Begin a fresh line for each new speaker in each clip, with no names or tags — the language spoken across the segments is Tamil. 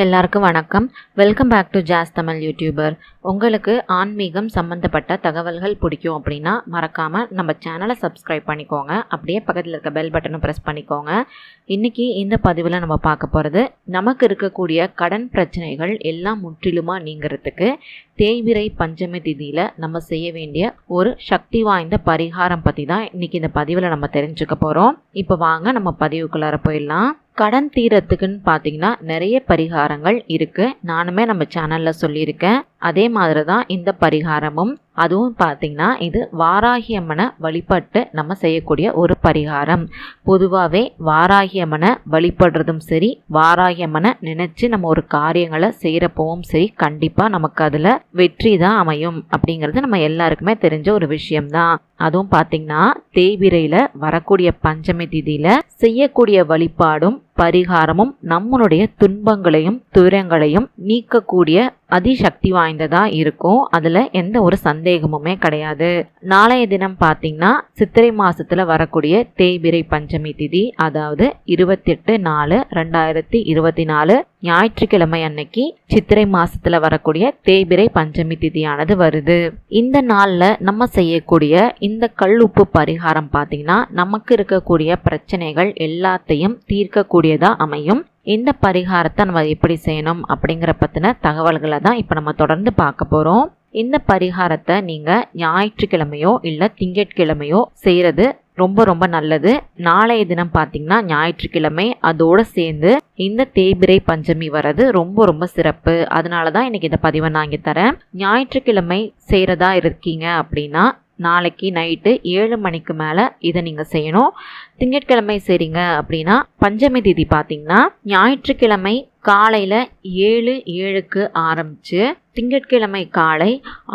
எல்லாருக்கும் வணக்கம். Welcome back to Jas Tamil YouTuber. உங்களுக்கு ஆன்மீகம் சம்மந்தப்பட்ட தகவல்கள் பிடிக்கும் அப்படின்னா மறக்காமல் நம்ம சேனலை சப்ஸ்கிரைப் பண்ணிக்கோங்க. அப்படியே பக்கத்தில் இருக்க பெல் பட்டனும் ப்ரெஸ் பண்ணிக்கோங்க. இன்றைக்கி இந்த பதிவில் நம்ம பார்க்க போகிறது, நமக்கு இருக்கக்கூடிய கடன் பிரச்சனைகள் எல்லாம் முற்றிலுமாக நீங்கிறதுக்கு தேய்பிறை பஞ்சமி திதியில் நம்ம செய்ய வேண்டிய ஒரு சக்தி வாய்ந்த பரிகாரம் பற்றி தான் இன்றைக்கி இந்த பதிவில் நம்ம தெரிஞ்சுக்க போகிறோம். இப்போ வாங்க நம்ம பதிவுக்குள்ளார போயிடலாம். கடன் தீரத்துக்குன்னு பார்த்தீங்கன்னா நிறைய பரிகாரங்கள் இருக்குது. நானுமே நம்ம சேனலில் சொல்லியிருக்கேன். அதே மாதிரி தான் இந்த பரிகாரமும். அதுவும் பார்த்திங்கன்னா இது வாராகி அம்மனை வழிபட்டு நம்ம செய்யக்கூடிய ஒரு பரிகாரம். பொதுவாகவே வாராகி அம்மனை வழிபடுறதும் சரி, வாராகி அம்மனை நினச்சி நம்ம ஒரு காரியங்களை செய்கிறப்பவும் சரி, கண்டிப்பாக நமக்கு அதில் வெற்றி தான் அமையும் அப்படிங்கிறது நம்ம எல்லாருக்குமே தெரிஞ்ச ஒரு விஷயம்தான். அதுவும் பார்த்திங்கன்னா தேய்பிறையில் வரக்கூடிய பஞ்சமி திதியில் செய்யக்கூடிய வழிபாடும் பரிகாரமும் நம்மளுடைய துன்பங்களையும் துயரங்களையும் நீக்கக்கூடிய அதிசக்தி வாய்ந்ததா இருக்கும். அதுல எந்த ஒரு சந்தேகமுமே கிடையாது. நாளைய தினம் பார்த்தீங்கன்னா சித்திரை மாசத்துல வரக்கூடிய தேய்பிறை பஞ்சமி திதி, அதாவது 28/4/2024 ஞாயிற்றுக்கிழமை அன்னைக்கு சித்திரை மாசத்துல வரக்கூடிய தேய்பிறை பஞ்சமி திதியானது வருது. இந்த நாள்ல நம்ம செய்யக்கூடிய இந்த கல்லுப்பு பரிகாரம் பார்த்தீங்கன்னா நமக்கு இருக்கக்கூடிய பிரச்சனைகள் எல்லாத்தையும் தீர்க்கக்கூடியதா அமையும். இந்த பரிகாரத்தை நம்ம எப்படி செய்யணும் அப்படிங்கிற பற்றின தகவல்களை தான் இப்போ நம்ம தொடர்ந்து பார்க்க போகிறோம். இந்த பரிகாரத்தை நீங்கள் ஞாயிற்றுக்கிழமையோ இல்லை திங்கட்கிழமையோ செய்கிறது ரொம்ப ரொம்ப நல்லது. நாளைய தினம் பார்த்தீங்கன்னா ஞாயிற்றுக்கிழமை, அதோடு சேர்ந்து இந்த தேய்பிறை பஞ்சமி வர்றது ரொம்ப ரொம்ப சிறப்பு. அதனால தான் இன்னைக்கு இந்த பதிவை நான் இங்கே தரேன். ஞாயிற்றுக்கிழமை செய்கிறதா இருக்கீங்க அப்படின்னா நாளைக்கு நைட்டு 7 மணிக்கு மேலே இதை நீங்கள் செய்யணும். திங்கட்கிழமை செய்றீங்க அப்படின்னா பஞ்சமி திதி பார்த்தீங்கன்னா ஞாயிற்றுக்கிழமை காலையில் 7:07க்கு ஆரம்பித்து திங்கட்கிழமை காலை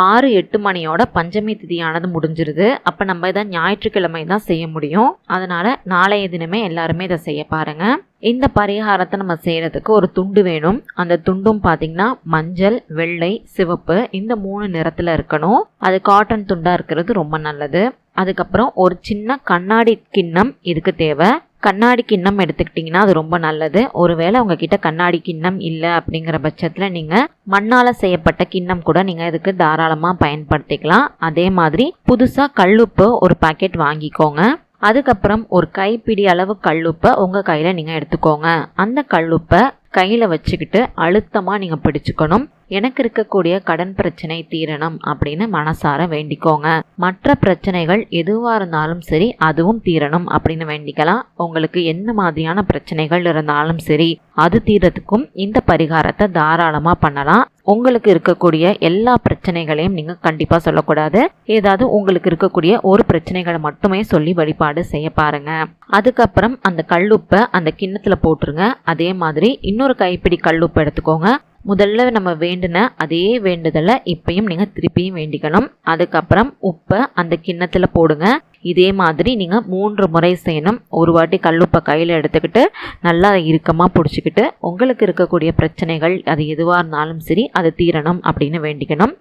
6-8 மணியோட பஞ்சமி திதியானது முடிஞ்சிருது. அப்போ நம்ம இதை ஞாயிற்றுக்கிழமை தான் செய்ய முடியும். அதனால் நாளைய தினமே எல்லாருமே இதை செய்ய பாருங்கள். இந்த பரிகாரத்தை நம்ம செய்கிறதுக்கு ஒரு துண்டு வேணும். அந்த துண்டும் பார்த்திங்கன்னா மஞ்சள், வெள்ளை, சிவப்பு இந்த 3 நிறத்தில் இருக்கணும். அது காட்டன் துண்டாக இருக்கிறது ரொம்ப நல்லது. அதுக்கப்புறம் ஒரு சின்ன கண்ணாடி கிண்ணம் இதுக்கு தேவை. கண்ணாடி கிண்ணம் எடுத்துக்கிட்டிங்கன்னா அது ரொம்ப நல்லது. ஒருவேளை உங்ககிட்ட கண்ணாடி கிண்ணம் இல்லை அப்படிங்கிற பட்சத்தில் நீங்கள் மண்ணால் செய்யப்பட்ட கிண்ணம் கூட நீங்கள் இதுக்கு தாராளமாக பயன்படுத்திக்கலாம். அதே மாதிரி புதுசாக கல்லுப்பு ஒரு பாக்கெட் வாங்கிக்கோங்க. அதுக்கப்புறம் ஒரு கைப்பிடி அளவு கல்லுப்பை உங்கள் கையில் நீங்கள் எடுத்துக்கோங்க. அந்த கல்லுப்பை கையில் வச்சுக்கிட்டு அழுத்தமாக நீங்கள் பிடிச்சுக்கணும். எனக்கு இருக்கக்கூடிய கடன் பிரச்சனை தீரணும் அப்படின்னு மனசார வேண்டிக்கோங்க. மற்ற பிரச்சனைகள் எதுவாக இருந்தாலும் சரி அதுவும் தீரணும் அப்படின்னு வேண்டிக்கலாம். உங்களுக்கு என்ன மாதிரியான பிரச்சனைகள் இருந்தாலும் சரி அது தீரத்துக்கும் இந்த பரிகாரத்தை தாராளமாக பண்ணலாம். உங்களுக்கு இருக்கக்கூடிய எல்லா பிரச்சனைகளையும் நீங்கள் கண்டிப்பாக சொல்லக்கூடாது. ஏதாவது உங்களுக்கு இருக்கக்கூடிய ஒரு பிரச்சனைகளை மட்டுமே சொல்லி வழிபாடு செய்ய பாருங்க. அதுக்கப்புறம் அந்த கல்லுப்பை அந்த கிண்ணத்தில் போட்டுருங்க. அதே மாதிரி இன்னொரு கைப்பிடி கல்லுப்பு எடுத்துக்கோங்க. முதல்ல நம்ம வேண்டின அதே வேண்டுதலை இப்பயும் நீங்கள் திருப்பியும் வேண்டிக்கணும். அதுக்கப்புறம் உப்பை அந்த கிண்ணத்தில் போடுங்க. இதே மாதிரி நீங்கள் 3 முறை செய்யணும். ஒரு வாட்டி கல்லுப்பை கையில் எடுத்துக்கிட்டு நல்லா இறுக்கமாக பிடிச்சிக்கிட்டு உங்களுக்கு இருக்கக்கூடிய பிரச்சனைகள் அது எதுவாக இருந்தாலும் சரி அது தீரணும் அப்படின்னு வேண்டிக்கணும்.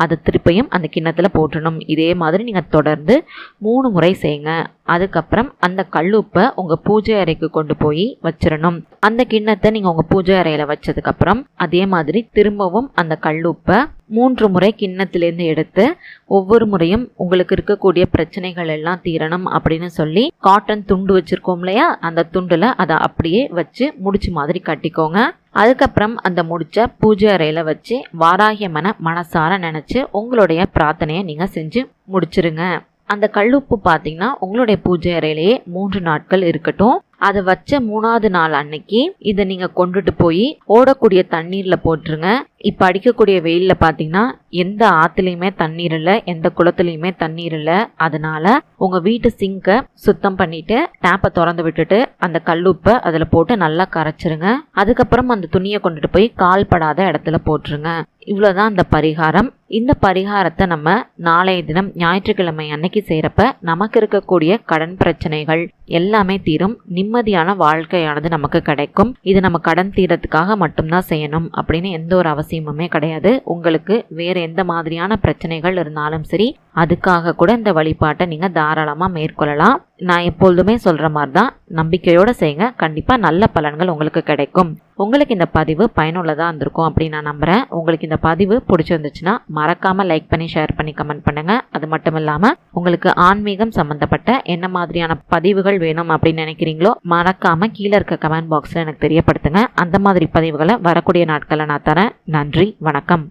அதை திருப்பியும் அந்த கிண்ணத்தில் போட்டணும். இதே மாதிரி நீங்கள் தொடர்ந்து 3 முறை செய்யுங்க. அதுக்கப்புறம் அந்த கல்லுப்பை உங்கள் பூஜை அறைக்கு கொண்டு போய் வச்சிடணும். அந்த கிண்ணத்தை நீங்கள் உங்கள் பூஜை அறையில் வச்சதுக்கப்புறம் அதே மாதிரி திரும்பவும் அந்த கல்லுப்பை 3 முறை கிண்ணத்திலேருந்து எடுத்து ஒவ்வொரு முறையும் உங்களுக்கு இருக்கக்கூடிய பிரச்சனைகள் எல்லாம் தீரணும் அப்படின்னு சொல்லி காட்டன் துண்டு வச்சிருக்கோம் இல்லையா, அந்த துண்டுல அதை அப்படியே வச்சு முடிச்சு மாதிரி கட்டிக்கோங்க. அதுக்கப்புறம் அந்த முடிச்ச பூஜை அறையில வச்சு வாராகி அம்மனை மனசார நினைச்சு உங்களுடைய பிரார்த்தனையை நீங்க செஞ்சு முடிச்சிருங்க. அந்த கல்லுப்பு பார்த்தீங்கன்னா உங்களுடைய பூஜை அறையிலேயே 3 நாட்கள் இருக்கட்டும். அதை வச்ச 3ஆவது நாள் அன்னைக்கு இதை நீங்கள் கொண்டுட்டு போய் ஓடக்கூடிய தண்ணீரில் போட்டுருங்க. இப்போ அடிக்கக்கூடிய வெயிலில் பார்த்தீங்கன்னா எந்த ஆற்றுலையுமே தண்ணீர் இல்லை, எந்த குளத்துலையுமே தண்ணீர் இல்லை. அதனால உங்கள் வீட்டு சிங்கை சுத்தம் பண்ணிட்டு டேப்பை திறந்து விட்டுட்டு அந்த கல்லுப்பை அதில் போட்டு நல்லா கரைச்சிருங்க. அதுக்கப்புறம் அந்த துணியை கொண்டுட்டு போய் கால் படாத இடத்துல போட்டுருங்க. இவ்வளோதான் அந்த பரிகாரம். இந்த பரிகாரத்தை நம்ம நாளைய தினம் ஞாயிற்றுக்கிழமை அன்னைக்கு செய்கிறப்ப நமக்கு இருக்கக்கூடிய கடன் பிரச்சனைகள் எல்லாமே தீரும். நிம்மதியான வாழ்க்கையானது நமக்கு கிடைக்கும். இது நம்ம கடன் தீரத்துக்காக மட்டும்தான் செய்யணும் அப்படின்னு எந்த ஒரு அவசியமுமே கிடையாது. உங்களுக்கு வேற எந்த மாதிரியான பிரச்சனைகள் இருந்தாலும் சரி அதுக்காக கூட இந்த வழிபாட்டை நீங்க தாராளமா மேற்கொள்ளலாம். நான் எப்பொழுதுமே சொல்கிற மாதிரி தான், நம்பிக்கையோடு செய்யுங்க. கண்டிப்பாக நல்ல பலன்கள் உங்களுக்கு கிடைக்கும். உங்களுக்கு இந்த பதிவு பயனுள்ளதாக இருந்திருக்கும் அப்படின்னு நான் நம்புகிறேன். உங்களுக்கு இந்த பதிவு பிடிச்சிருந்துச்சுன்னா மறக்காமல் லைக் பண்ணி, ஷேர் பண்ணி, கமெண்ட் பண்ணுங்கள். அது மட்டும் இல்லாமல் உங்களுக்கு ஆன்மீகம் சம்மந்தப்பட்ட என்ன மாதிரியான பதிவுகள் வேணும் அப்படின்னு நினைக்கிறீங்களோ மறக்காமல் கீழே இருக்க கமெண்ட் பாக்ஸில் எனக்கு தெரியப்படுத்துங்க. அந்த மாதிரி பதிவுகளை வரக்கூடிய நாட்களில் நான் தரேன். நன்றி, வணக்கம்.